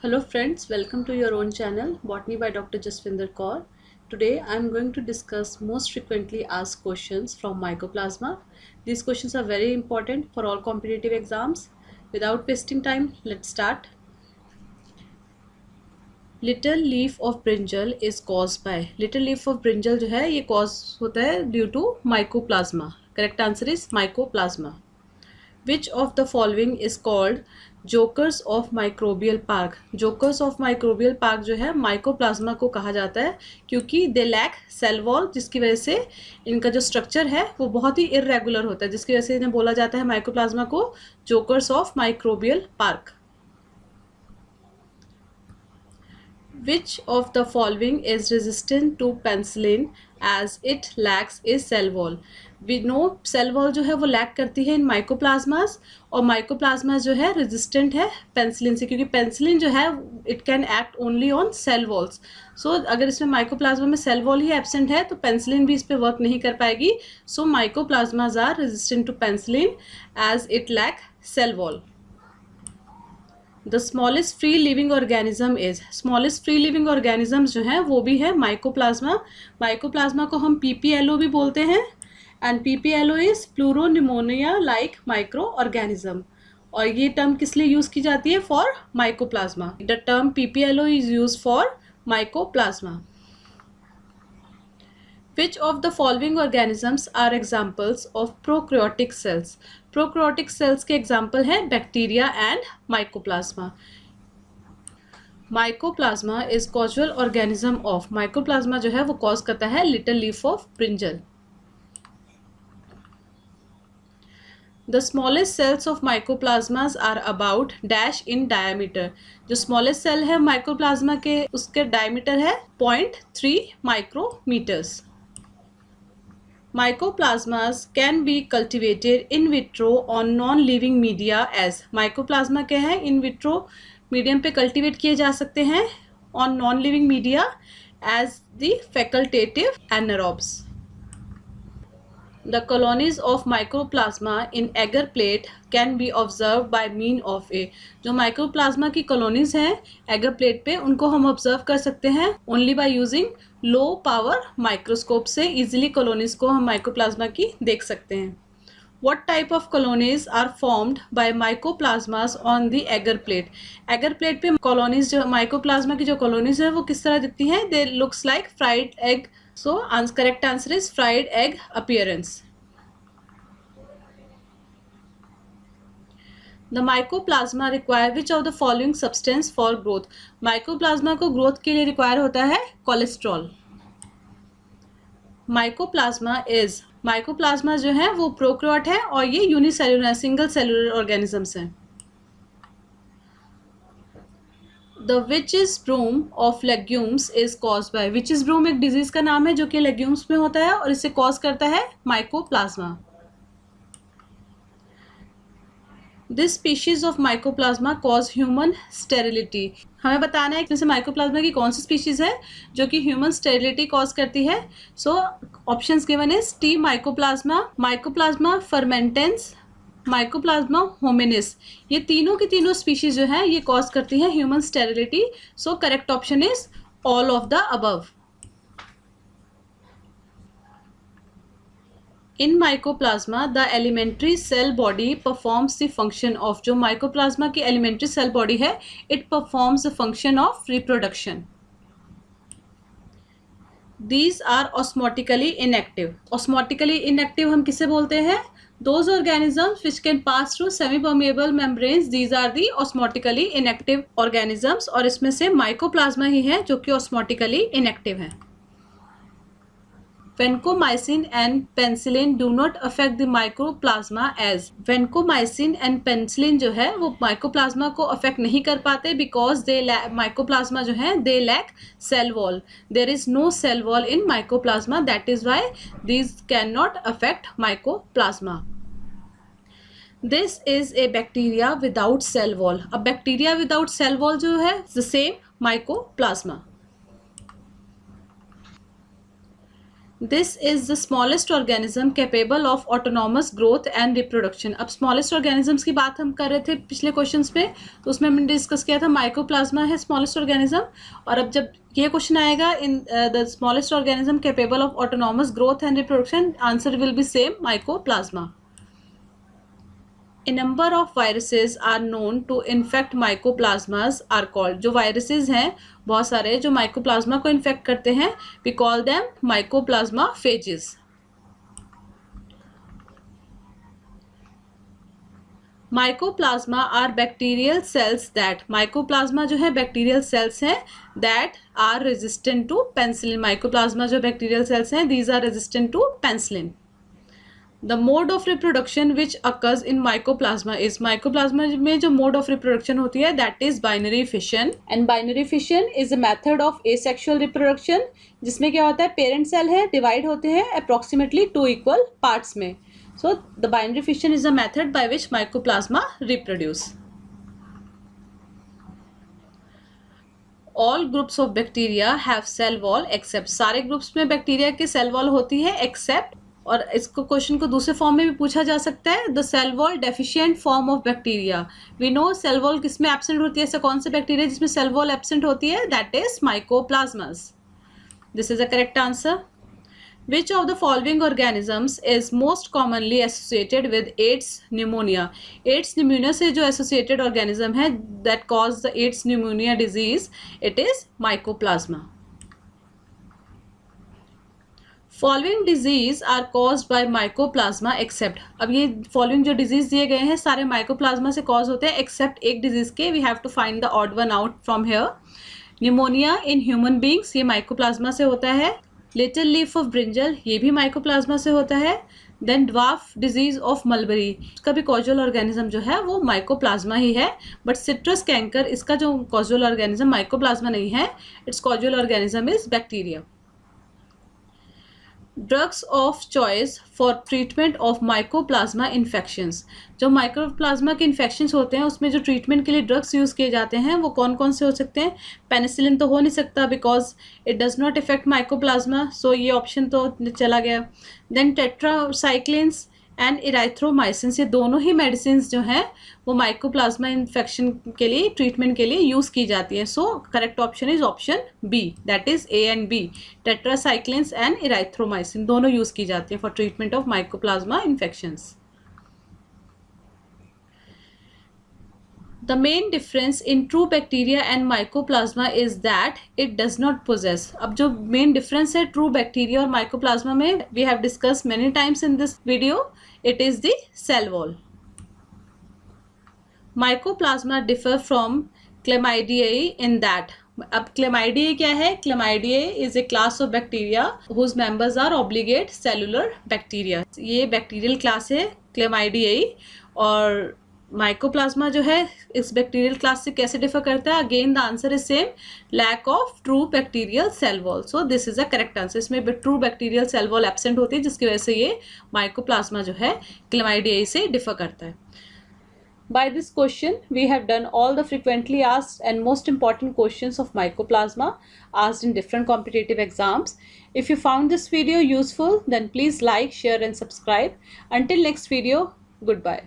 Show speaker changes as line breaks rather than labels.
Hello friends, welcome to your own channel Botany by Dr. Jaswinder Kaur. Today I am going to discuss most frequently asked questions from Mycoplasma. These questions are very important for all competitive exams. Without wasting time, let's start. Little leaf of brinjal is caused by little leaf of brinjal जो है ये cause होता है due to Mycoplasma. Correct answer is Mycoplasma. Which of the following is called jokers of microbial park? Jokers of microbial park जो है mycoplasma को कहा जाता है क्योंकि दे लैक सेल वॉल, जिसकी वजह से इनका जो स्ट्रक्चर है वो बहुत ही इरेगुलर होता है, जिसकी वजह से इन्हें बोला जाता है माइकोप्लाज्मा को jokers of microbial park. Which of the following is resistant to penicillin as it lacks a cell wall? We know cell wall जो है वो लैक करती है इन माइकोप्लाज्मास, और माइकोप्लाज्मास जो है रेजिस्टेंट है पेनिसिलिन से, क्योंकि पेनिसिलिन जो है it can act only on cell walls. So अगर इसमें माइकोप्लाज्मा में सेल वॉल ही एब्सेंट है तो पेनिसिलिन भी इस पर वर्क नहीं कर पाएगी. So mycoplasmas are resistant to penicillin as it lack cell wall. The smallest free living organism is, smallest free living organisms जो हैं वो भी है माइकोप्लाज्मा. माइकोप्लाज्मा को हम पीपीएलओ भी बोलते हैं, and PPLO is pleuropneumonia like micro organism. और ये टर्म किस लिए यूज की जाती है? For mycoplasma. The term PPLO is use for mycoplasma. Which of the following organisms are examples of prokaryotic cells? Prokaryotic cells के example हैं bacteria and mycoplasma. Mycoplasma is causal organism of, mycoplasma जो है वो cause करता है little leaf of brinjal. The smallest cells of mycoplasmas are about dash in diameter. जो smallest cell है mycoplasma के उसके diameter है 0.3 micrometers. Mycoplasmas can be cultivated in vitro on non-living media as, mycoplasma क्या है in vitro medium पे cultivate किए जा सकते हैं on non-living media as the facultative anaerobes. The colonies of mycoplasma in agar plate can be observed by mean of a, जो mycoplasma की colonies हैं एगर प्लेट पे उनको हम ऑब्जर्व कर सकते हैं only by using low power microscope से इजीली कॉलोनीज को हम माइक्रोप्लाज्मा की देख सकते हैं. What type of colonies are formed by mycoplasmas on the agar plate? Agar plate पे कॉलोनीज जो माइकोप्लाज्मा की जो कॉलोनीज है वो किस तरह दिखती हैं? They looks like fried egg. So correct answer is fried egg appearance. The mycoplasma require which of the following substance for growth? Mycoplasma को ग्रोथ के लिए रिक्वायर होता है कोलेस्ट्रॉल. माइकोप्लाज्मा जो है वो प्रोकैरियोट है और ये यूनिसेलुलर सिंगल सेलुलर ऑर्गेनिजम्स हैं. The witches broom of legumes is cause by, witches broom एक डिजीज का नाम है जो कि लेग्यूम्स में होता है और इसे कॉज करता है mycoplasma. This species of mycoplasma cause human sterility. हमें बताना है जैसे माइकोप्लाज्मा की कौन सी स्पीशीज है जो कि ह्यूमन स्टेरिलिटी कॉज करती है. So options given is T mycoplasma, mycoplasma fermentans, mycoplasma hominis. ये तीनों की तीनों स्पीशीज जो है ये कॉज करती है human sterility. So correct option is all of the above. In mycoplasma, the elementary cell body performs the function of, जो mycoplasma की elementary cell body है, it performs the function of reproduction. These are osmotically inactive. Osmotically inactive हम किसे बोलते हैं? Those organisms which can pass through semi-permeable membranes, these are the osmotically inactive organisms. और इसमें से mycoplasma ही है जो कि osmotically inactive है. Vancomycin and penicillin do not affect the mycoplasma as, vancomycin and penicillin जो है वो माइकोप्लाज्मा को अफेक्ट नहीं कर पाते because they माइकोप्लाज्मा जो है they lack cell wall. There is no cell wall in mycoplasma, that is why these cannot affect mycoplasma. This is a bacteria without cell wall. अब bacteria without cell wall जो है the same mycoplasma. This is the smallest organism capable of autonomous growth and reproduction. अब smallest organisms की बात हम कर रहे थे पिछले क्वेश्चंस पे, तो उसमें हमने डिस्कस किया था माइकोप्लाज्मा है स्मॉलेस्ट ऑर्गेनिज्म, और अब जब ये क्वेश्चन आएगा in the smallest organism capable of autonomous growth and reproduction, answer will be same, mycoplasma. A number of viruses are known to infect mycoplasmas are called, जो viruses हैं बहुत सारे जो mycoplasma को infect करते हैं, we call them mycoplasmaphages। mycoplasma are bacterial cells that, mycoplasma जो है bacterial cells हैं that are resistant to penicillin। mycoplasma जो bacterial cells हैं these are resistant to penicillin। The mode of reproduction which occurs in mycoplasma is, mycoplasma में जो mode of reproduction होती है that is binary fission, and binary fission is a method of asexual reproduction, जिसमें क्या होता है parent cell है divide होते हैं approximately 2 equal parts में। So the binary fission is a method by which mycoplasma reproduce। All groups of bacteria have cell wall except, सारे groups में बैक्टीरिया की सेल वॉल होती है except, और इसको क्वेश्चन को दूसरे फॉर्म में भी पूछा जा सकता है, the cell wall deficient form of bacteria. We know cell wall किस में एब्सेंट होती है, ऐसा कौन से बैक्टीरिया जिसमें सेल वॉल एब्सेंट होती है, that is mycoplasmas. This is a correct answer. Which of the following organisms is most commonly associated with AIDS pneumonia. AIDS pneumonia से जो एसोसिएटेड ऑर्गेनिज्म है that cause the AIDS pneumonia disease, it is mycoplasma. Following disease are caused by mycoplasma except, अब ये following जो disease दिए गए हैं सारे माइकोप्लाज्मा से कॉज होते हैं एक्सेप्ट एक डिजीज के, we have to find the odd one out from here. Pneumonia in human beings, ये माइकोप्लाज्मा से होता है। लिटिल लीफ ऑफ ब्रिंजल, ये भी माइकोप्लाज्मा से होता है। Then dwarf disease of mulberry, इसका भी कॉजुअल ऑर्गेनिज्म जो है वो माइकोप्लाज्मा ही है, बट सिट्रस कैंकर इसका जो कॉजुअल ऑर्गेनिज्म माइकोप्लाज्मा नहीं है, it's casual organism is bacteria. Drugs of choice for treatment of mycoplasma infections, जो माइकोप्लाज्मा के इन्फेक्शंस होते हैं उसमें जो ट्रीटमेंट के लिए ड्रग्स यूज़ किए जाते हैं वो कौन कौन से हो सकते हैं। पेनिसिलिन तो हो नहीं सकता because it does not effect mycoplasma, so ये ऑप्शन तो चला गया। देन टेट्रासाइक्लिन्स एंड इराइथ्रोमाइसिन, ये दोनों ही मेडिसिन जो हैं वो माइकोप्लाज्मा इन्फेक्शन के लिए ट्रीटमेंट के लिए यूज़ की जाती हैं। So correct option is option B, that is A and B. Tetracyclines and erythromycin दोनों यूज़ की जाती हैं for treatment of mycoplasma infections. The main difference in true bacteria and mycoplasma is that it does not possess, अब जो main difference है true bacteria और mycoplasma में we have discussed many times in this video, it is the cell wall। Mycoplasma differ from Chlamydiae in that, अब Chlamydiae क्या है, Chlamydiae is a class of bacteria whose members are obligate cellular bacteria, ये bacterial class है Chlamydiae। और mycoplasma जो है इस bacterial class से कैसे डिफर करता है, again the answer is same, lack of true bacterial cell wall. So this is a correct answer, इसमें true bacterial cell wall absent होती है जिसकी वजह से ये माइकोप्लाज्मा जो है क्लेमाइडियाई से डिफर करता है। By this question, we have done all the frequently asked and most important questions of mycoplasma asked in different competitive exams. If you found this video useful, then please like, share and subscribe. Until next video, goodbye.